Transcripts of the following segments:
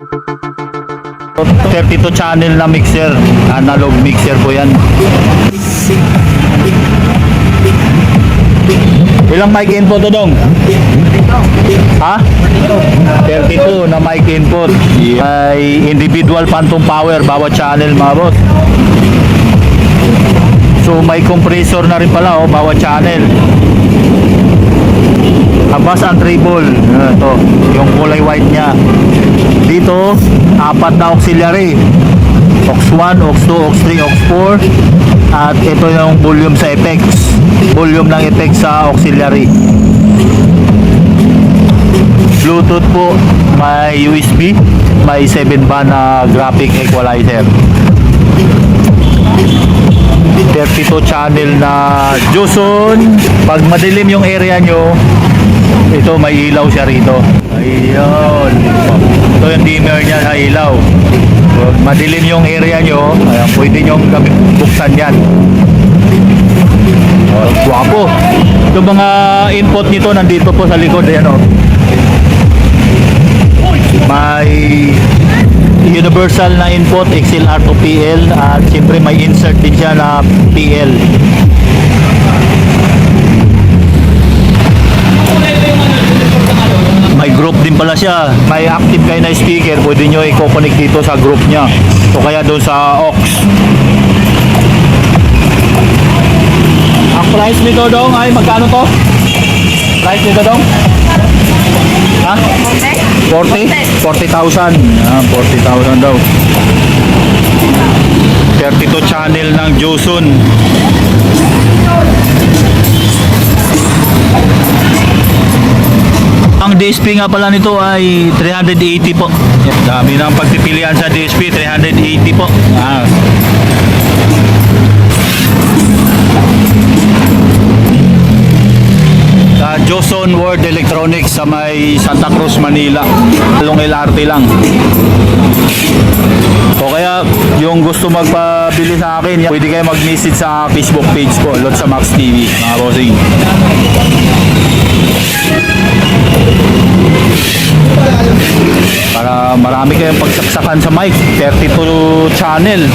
32 channel na mixer, analog mixer po yan. Ilang mic input to dong? Ha? 32 na mic input. May individual phantom power bawat channel mga boss. So may compressor na rin pala bawat channel. Bass and treble. Ito, yung kulay white niya. Dito, 4 na auxiliary. Aux 1, Aux 2, Aux 3, Aux 4. At ito yung volume sa effects. Volume ng effects sa auxiliary. Bluetooth po, may USB, may 7 band na graphic equalizer. 32 channel na Joson. Pag madilim yung area nyo, ito may ilaw siya rito. Ayun. Ito yung dimmer niya sa ilaw. Pag madilim yung area nyo, ayan, pwede nyo buksan yan. Guwapo. Yung mga input nito nandito po sa likod. Ayan, may universal na input XLR to PL at siyempre may insert din siya na PL. May group din pala siya. May active kayo na speaker, pwede nyo i-connect dito sa group nya o kaya doon sa aux. Ang price nito dong ay magkano to? Price nito dong? Ha? 40? 40,000. 40,000 daw. 32 channel ng Joson. Ang DSP nga pala nito ay 380 po. Dami ng pagpipilian sa DSP, 380 po. Joson World Electronics sa may Santa Cruz, Manila. Along LRT lang. O kaya yung gusto magpabili sa akin, pwede kayo mag-message sa Facebook page ko, Lotsa Max TV, mga bossing. Para marami kayong pagsaksakan sa mic. 32 channel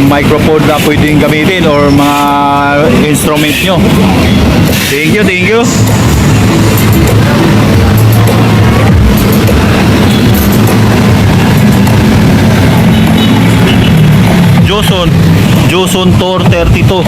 microphone na pwedeng gamitin or mga instrument nyo. Thank you, thank you. Joson Tour 32.